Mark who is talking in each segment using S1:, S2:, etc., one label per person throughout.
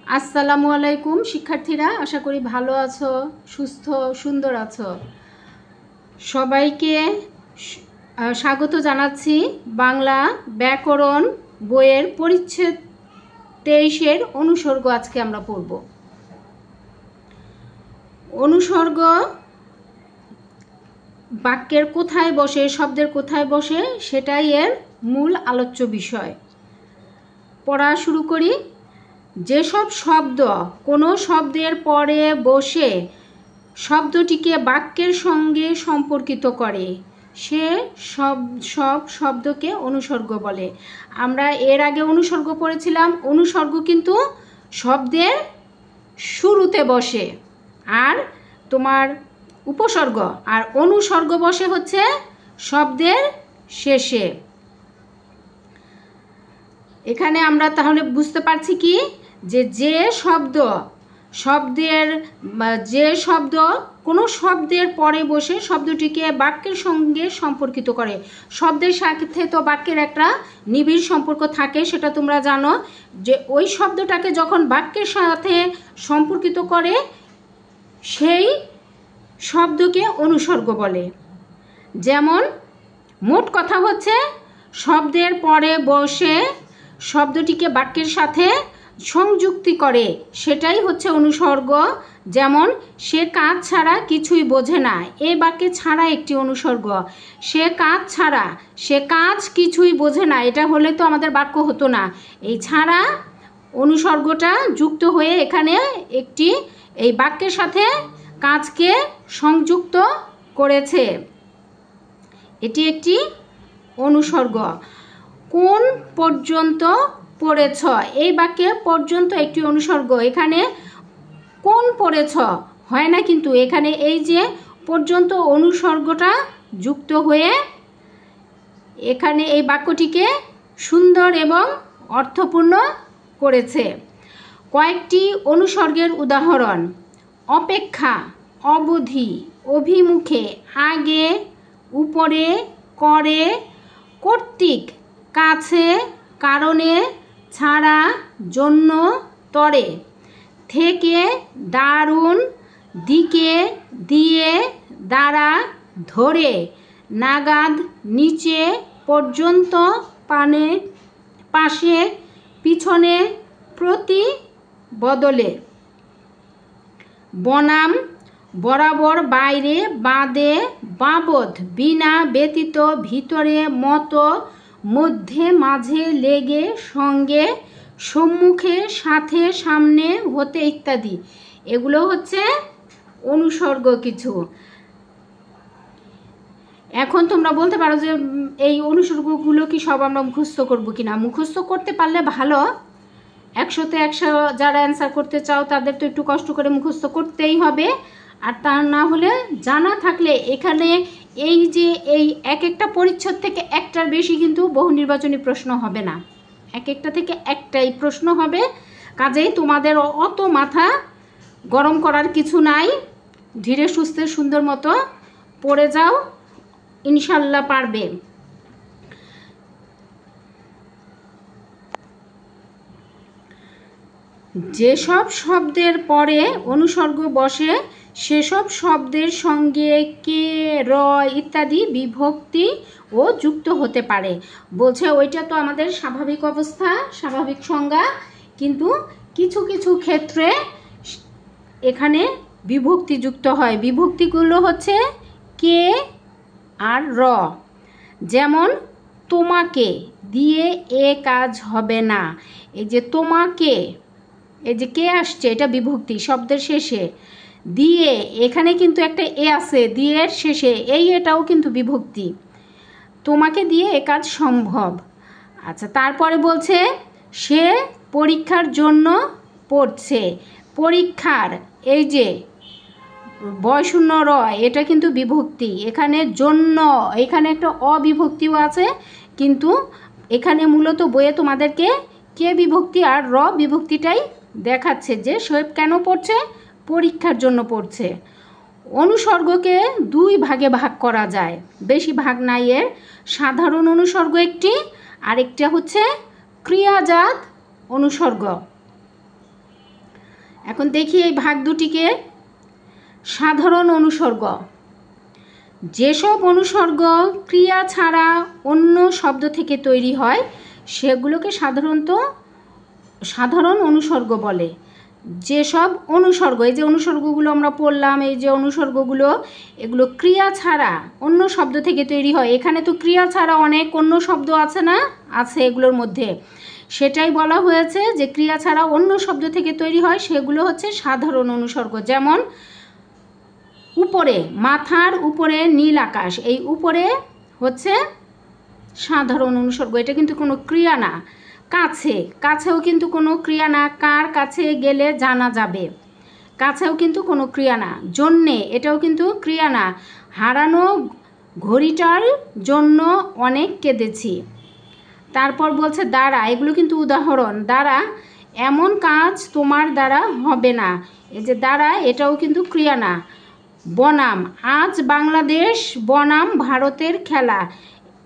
S1: আসসালামু আলাইকুম শিক্ষার্থীরা, আশা করি ভালো আছো, সুস্থ সুন্দর আছো। সবাইকে স্বাগত জানাচ্ছি বাংলা ব্যাকরণ বইয়ের পরিচ্ছেদ 23-এর অনুসর্গ আজকে আমরা পড়ব। অনুসর্গ বাক্যের কোথায় বসে, শব্দের কোথায় বসে, সেটাই এর মূল আলোচ্য বিষয়। পড়া শুরু করি। যেসব শব্দ কোনো শব্দের পরে বসে শব্দটিকে বাক্যের সঙ্গে সম্পর্কিত করে সে সব শব্দকে অনুসর্গ বলে। আমরা এর আগে অনুসর্গ পড়েছিলাম। অনুসর্গ কিন্তু শব্দের শুরুতে বসে আর তোমার উপসর্গ, আর অনুসর্গ বসে হচ্ছে শব্দের শেষে। এখানে আমরা তাহলে বুঝতে পারছি কি, যে শব্দ কোনো শব্দের পরে বসে শব্দটিকে বাক্যের সঙ্গে সম্পর্কিত করে। শব্দের সাথে তো বাক্যের একটা নিবিড় সম্পর্ক থাকে, সেটা তোমরা জানো। যে ওই শব্দটাকে যখন বাক্যের সাথে সম্পর্কিত করে সেই শব্দকে অনুসর্গ বলে। যেমন মোট কথা হচ্ছে শব্দের পরে বসে শব্দটিকে বাক্যের সাথে সংযুক্তি করে, সেটাই হচ্ছে অনুসর্গ। যেমন সে কাজ ছাড়া কিছুই বোঝে না, এই বাক্যে ছাড়া একটি অনুসর্গ। সে কাজ ছাড়া, সে কাজ কিছুই বোঝে না, এটা হলে তো আমাদের বাক্য হতো না। এই ছাড়া অনুসর্গটা যুক্ত হয়ে এখানে একটি এই বাক্যের সাথে কাজকে সংযুক্ত করেছে, এটি একটি অনুসর্গ। কোন পর্যন্ত পড়েছ, এই বাক্যে পর্যন্ত একটি অনুসর্গ। এখানে কোন পড়েছ হয় না, কিন্তু এখানে এই যে পর্যন্ত অনুসর্গটা যুক্ত হয়ে এখানে এই বাক্যটিকে সুন্দর এবং অর্থপূর্ণ করেছে। কয়েকটি অনুসর্গের উদাহরণ: অপেক্ষা, অবধি, অভিমুখে, আগে, উপরে, করে, কর্তৃক, কাছে, কারণে, ছাড়া, জন্য, তরে, থেকে, দারুণ, দিকে, দিয়ে, দ্বারা, ধরে, নাগাদ, নিচে, পর্যন্ত, পানে, পাশে, পিছনে, প্রতি, বদলে। বনাম বরাবর, বাইরে, বাদে, বাবদ, বিনা, ব্যতীত, ভিতরে, মতো, মধ্যে, মাঝে, লেগে, সঙ্গে, সম্মুখে, সাথে, সামনে, হতে ইত্যাদি। এগুলো হচ্ছে অনুসর্গ কিছু। এখন তোমরা বলতে পারো যে এই অনুসর্গগুলো কি সব আমরা মুখস্থ করবো কিনা। মুখস্থ করতে পারলে ভালো, 100-তে 100 যারা অ্যান্সার করতে চাও তাদের তো একটু কষ্ট করে মুখস্থ করতেই হবে। আর তা না হলে জানা থাকলে এখানে এই যে এই এক একটা পরিচ্ছদ থেকে একটার বেশি কিন্তু বহু নির্বাচনী প্রশ্ন হবে না, এক একটা থেকে একটাই প্রশ্ন হবে। কাজেই তোমাদের অত মাথা গরম করার কিছু নাই, ধীরে সুস্থে সুন্দর মতো পড়ে যাও, ইনশাল্লাহ পারবে। যেসব শব্দের পরে অনুসর্গ বসে সেসব শব্দের সঙ্গে কে, র ইত্যাদি বিভক্তি ও যুক্ত হতে পারে। বলছে ওইটা তো আমাদের স্বাভাবিক অবস্থা, স্বাভাবিক সংজ্ঞা, কিন্তু কিছু কিছু ক্ষেত্রে এখানে বিভক্তি যুক্ত হয়। বিভক্তিগুলো হচ্ছে কে আর র। যেমন তোমাকে দিয়ে এ কাজ হবে না, এই যে তোমাকে, এই যে কে আসছে এটা বিভক্তি শব্দের শেষে। দিয়ে, এখানে কিন্তু একটা এ আছে দিয়ের শেষে, এই এটাও কিন্তু বিভক্তি। তোমাকে দিয়ে এ কাজ সম্ভব। আচ্ছা, তারপরে বলছে সে পরীক্ষার জন্য পড়ছে। পরীক্ষার এই যে বয়শূন্য র, এটা কিন্তু বিভক্তি। এখানে জন্য, এখানে একটা অবিভক্তিও আছে, কিন্তু এখানে মূলত বইয়ে তোমাদেরকে কে বিভক্তি আর র বিভক্তিটাই দেখাচ্ছে যে সে কেন পড়ছে, পরীক্ষার জন্য পড়ছে। অনুসর্গকে দুই ভাগে ভাগ করা যায়, বেশি ভাগ নাই এর। সাধারণ অনুসর্গ একটি, আরেকটা হচ্ছে ক্রিয়াজাত অনুসর্গ। এখন দেখি এই ভাগ দুটিকে। সাধারণ অনুসর্গ, যেসব অনুসর্গ ক্রিয়া ছাড়া অন্য শব্দ থেকে তৈরি হয় সেগুলোকে সাধারণ অনুসর্গ বলে। যেসব অনুসর্গ, এই যে অনুসর্গগুলো আমরা পড়লাম, এই যে অনুসর্গগুলো, এগুলো ক্রিয়া ছাড়া অন্য শব্দ থেকে তৈরি হয়। এখানে তো ক্রিয়া ছাড়া অনেক অন্য শব্দ আছে না, আছে এগুলোর মধ্যে, সেটাই বলা হয়েছে যে ক্রিয়া ছাড়া অন্য শব্দ থেকে তৈরি হয় সেগুলো হচ্ছে সাধারণ অনুসর্গ। যেমন উপরে, মাথার উপরে নীল আকাশ, এই উপরে হচ্ছে সাধারণ অনুসর্গ, এটা কিন্তু কোনো ক্রিয়া না। কাছে, কাছেও কিন্তু কোনো ক্রিয়া না, কার কাছে গেলে জানা যাবে, কাছেও কিন্তু কোনো ক্রিয়া না। জন্যে, এটাও কিন্তু ক্রিয়া না। হারানো ঘড়িটার জন্য অনেক কেঁদেছি। তারপর বলছে দ্বারা, এগুলো কিন্তু উদাহরণ। দ্বারা এমন কাজ তোমার দ্বারা হবে না, এই যে দ্বারা, এটাও কিন্তু ক্রিয়া না। বনাম, আজ বাংলাদেশ বনাম ভারতের খেলা,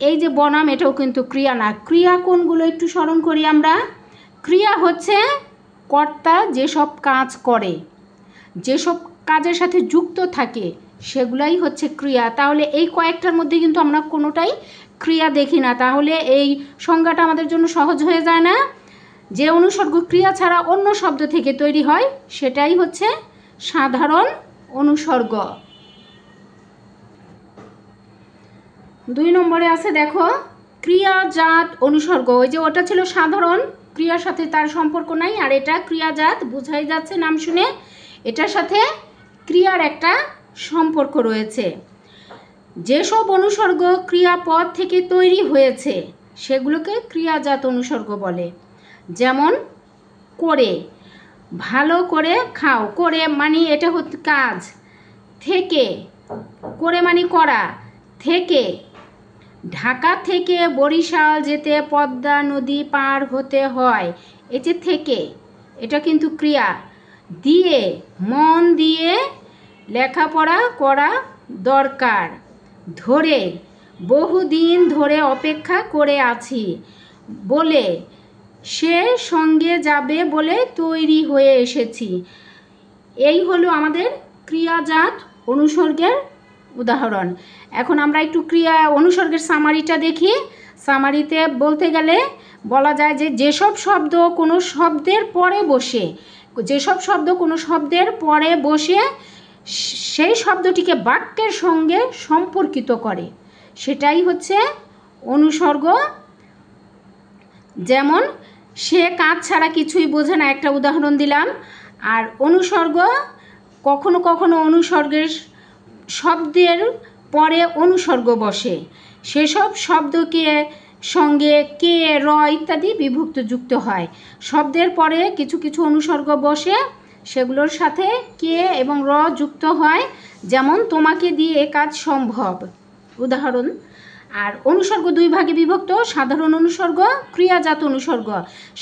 S1: এই যে বনাম, এটাও কিন্তু ক্রিয়া না। ক্রিয়া কোনগুলো একটু স্মরণ করি আমরা। ক্রিয়া হচ্ছে কর্তা যেসব কাজ করে, যেসব কাজের সাথে যুক্ত থাকে সেগুলাই হচ্ছে ক্রিয়া। তাহলে এই কয়েকটার মধ্যে কিন্তু আমরা কোনোটাই ক্রিয়া দেখি না, তাহলে এই সংজ্ঞাটা আমাদের জন্য সহজ হয়ে যায় না। যে অনুসর্গ ক্রিয়া ছাড়া অন্য শব্দ থেকে তৈরি হয় সেটাই হচ্ছে সাধারণ অনুসর্গ। 2 নম্বরে আছে দেখো, ক্রিয়াজাত অনুসর্গ। ওই যে ওটা ছিল সাধারণ, ক্রিয়ার সাথে তার সম্পর্ক নাই, আর এটা ক্রিয়াজাত, বোঝাই যাচ্ছে নাম শুনে এটার সাথে ক্রিয়ার একটা সম্পর্ক রয়েছে। যেসব অনুসর্গ ক্রিয়াপদ থেকে তৈরি হয়েছে সেগুলোকে ক্রিয়াজাত অনুসর্গ বলে। যেমন করে, ভালো করে খাও, করে মানে এটা হচ্ছে কাজ, থেকে, করে মানে করা, থেকে, ঢাকা থেকে বরিশাল যেতে পদ্মা নদী পার হতে হয়, এই যে থেকে, এটা কিন্তু ক্রিয়া। দিয়ে, মন দিয়ে লেখাপড়া করা দরকার। ধরে, বহুদিন ধরে অপেক্ষা করে আছি। বলে, সে সঙ্গে যাবে বলে তৈরি হয়ে এসেছি। এই হলো আমাদের ক্রিয়াজাত অনুসর্গের উদাহরণ। এখন আমরা একটু ক্রিয়া অনুসর্গের সামারিটা দেখি। সামারিতে বলতে গেলে বলা যায় যে যেসব শব্দ কোনো শব্দের পরে বসে, যেসব শব্দ কোনো শব্দের পরে বসে সেই শব্দটিকে বাক্যের সঙ্গে সম্পর্কিত করে সেটাই হচ্ছে অনুসর্গ। যেমন সে কাজ ছাড়া কিছুই বোঝে না, একটা উদাহরণ দিলাম। আর অনুসর্গ কখনো কখনো অনুসর্গের শব্দের পরে অনুসর্গ বসে, সেসব শব্দকে সঙ্গে কে, র ইত্যাদি বিভক্ত যুক্ত হয়। শব্দের পরে কিছু কিছু অনুসর্গ বসে, সেগুলোর সাথে কে এবং র যুক্ত হয়। যেমন তোমাকে দিয়ে এ কাজ সম্ভব, উদাহরণ। আর অনুসর্গ 2 ভাগে বিভক্ত, সাধারণ অনুসর্গ, ক্রিয়াজাত অনুসর্গ।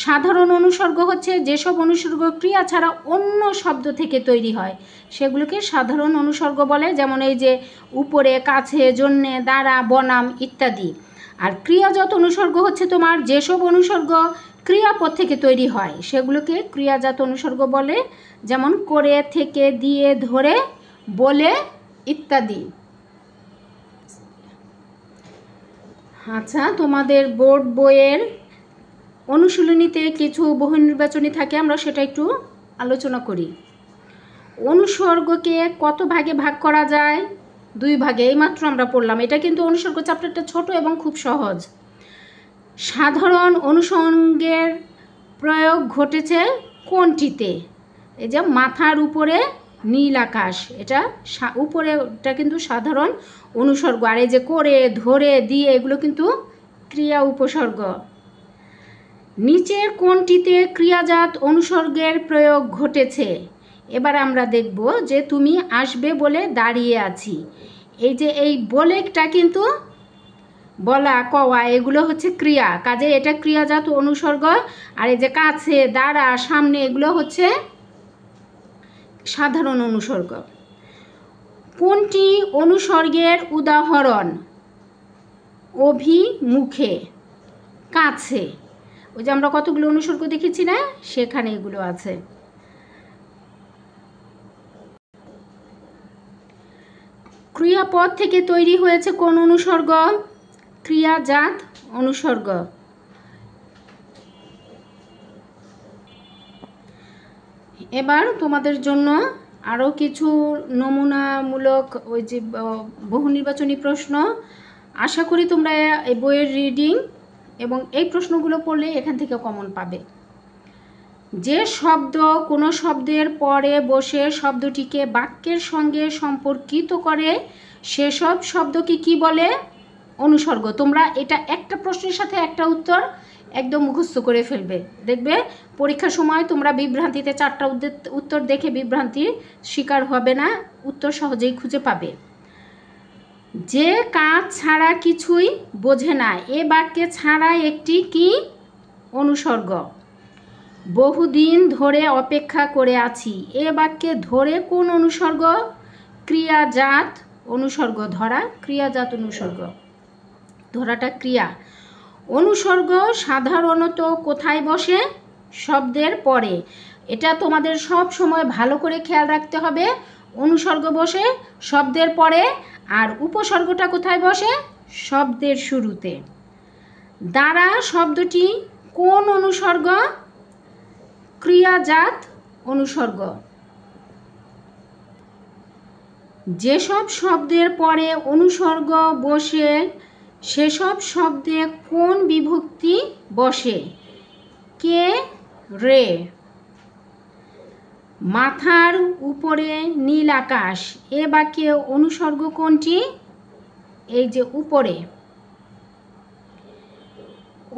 S1: সাধারণ অনুসর্গ হচ্ছে যেসব অনুসর্গ ক্রিয়া ছাড়া অন্য শব্দ থেকে তৈরি হয় সেগুলোকে সাধারণ অনুসর্গ বলে। যেমন এই যে উপরে, কাছে, জন্যে, দ্বারা, বনাম ইত্যাদি। আর ক্রিয়াজাত অনুসর্গ হচ্ছে তোমার যেসব অনুসর্গ ক্রিয়াপদ থেকে তৈরি হয় সেগুলোকে ক্রিয়াজাত অনুসর্গ বলে। যেমন করে, থেকে, দিয়ে, ধরে, বলে ইত্যাদি। আচ্ছা, তোমাদের বোর্ড বইয়ের অনুশীলনীতে কিছু বহু নির্বাচনী থাকে, আমরা সেটা একটু আলোচনা করি। অনুসর্গকে কত ভাগে ভাগ করা যায়? 2 ভাগে, এইমাত্র আমরা পড়লাম। এটা কিন্তু অনুসর্গ চ্যাপ্টারটা ছোট এবং খুব সহজ। সাধারণ অনুসর্গের প্রয়োগ ঘটেছে কোনটিতে? এই যে মাথার উপরে নীল আকাশ, এটা উপরে, এটা কিন্তু সাধারণ অনুসর্গ। আর এই যে করে, ধরে, দিয়ে, এগুলো কিন্তু ক্রিয়া উপসর্গ। নিচের কোনটিতে ক্রিয়াজাত অনুসর্গের প্রয়োগ ঘটেছে? এবার আমরা দেখব যে তুমি আসবে বলে দাঁড়িয়ে আছি, এই যে এই বলেটা কিন্তু বলা, কওয়া, এগুলো হচ্ছে ক্রিয়া, কাজে এটা ক্রিয়াজাত অনুসর্গ। আর এই যে কাছে, দ্বারা, সামনে, এগুলো হচ্ছে সাধারণ অনুসর্গ। কোনটি অনুসর্গের উদাহরণ? অভিমুখে, কাছে, ওই যে আমরা কতগুলো অনুসর্গ দেখেছি না, সেখানে এগুলো আছে। ক্রিয়াপদ থেকে তৈরি হয়েছে কোন অনুসর্গ? ক্রিয়াজাত অনুসর্গ। এবার তোমাদের জন্য আরও কিছু নমুনামূলক ওই যে বহু নির্বাচনী প্রশ্ন, আশা করি তোমরা এই বইয়ের রিডিং এবং এই প্রশ্নগুলো পড়লে এখান থেকে কমন পাবে। যে শব্দ কোনো শব্দের পরে বসে শব্দটিকে বাক্যের সঙ্গে সম্পর্কিত করে সেসব শব্দকে কি বলে? অনুসর্গ। তোমরা এটা একটা প্রশ্নের সাথে একটা উত্তর একদম মুখস্থ করে ফেলবে, দেখবে পরীক্ষার সময় তোমরা বিভ্রান্তিতে 4টা উত্তর দেখে বিভ্রান্তির শিকার হবে না, উত্তর সহজেই খুঁজে পাবে। যে কাজ ছাড়া কিছুই বোঝে না, এ বাক্যে ছাড়া একটি কি? অনুসর্গ। বহুদিন ধরে অপেক্ষা করে আছি, এ বাক্যে ধরে কোন অনুসর্গ? ক্রিয়াজাত অনুসর্গ। ধরা ক্রিয়াজাত অনুসর্গ, ধরাটা ক্রিয়া। অনুসর্গ সাধারণত কোথায় বসে? শব্দের পরে। এটা তোমাদের সব সময় ভালো করে খেয়াল রাখতে হবে। অনুসর্গ বসে শব্দের পরে, আর উপসর্গটা কোথায় বসে? শব্দের শুরুতে। দ্বারা শব্দটি কোন অনুসর্গ? ক্রিয়াজাত অনুসর্গ। যেসব শব্দের পরে অনুসর্গ বসে সেসব শব্দে কোন বিভক্তি বসে? কে, রে। মাথার উপরে নীল আকাশ, এ বাক্যে অনুসর্গ কোনটি? এই যে উপরে।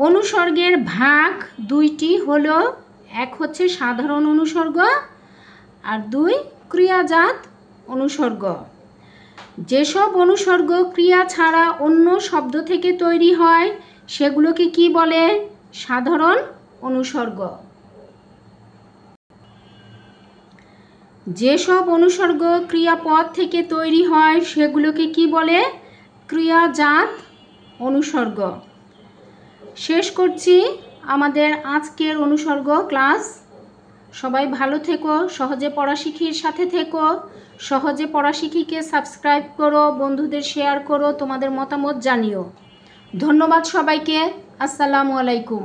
S1: অনুসর্গের ভাগ দুইটি হলো, এক হচ্ছে সাধারণ অনুসর্গ আর 2 ক্রিয়াজাত অনুসর্গ। যেসব অনুসর্গ ক্রিয়া ছাড়া অন্য শব্দ থেকে তৈরি হয় সেগুলোকে কি বলে? সাধারণ অনুসর্গ। যেসব অনুসর্গ ক্রিয়াপদ থেকে তৈরি হয় সেগুলোকে কি বলে? ক্রিয়াজাত অনুসর্গ। শেষ করছি আমাদের আজকের অনুসর্গ ক্লাস। সবাই ভালো থেকো, সহজে পড়া শিখির সাথে থেকো। সহজে পড়া শিখিকে সাবস্ক্রাইব করো, বন্ধুদের শেয়ার করো, তোমাদের মতামত জানিও। ধন্যবাদ সবাইকে। আসসালামু আলাইকুম।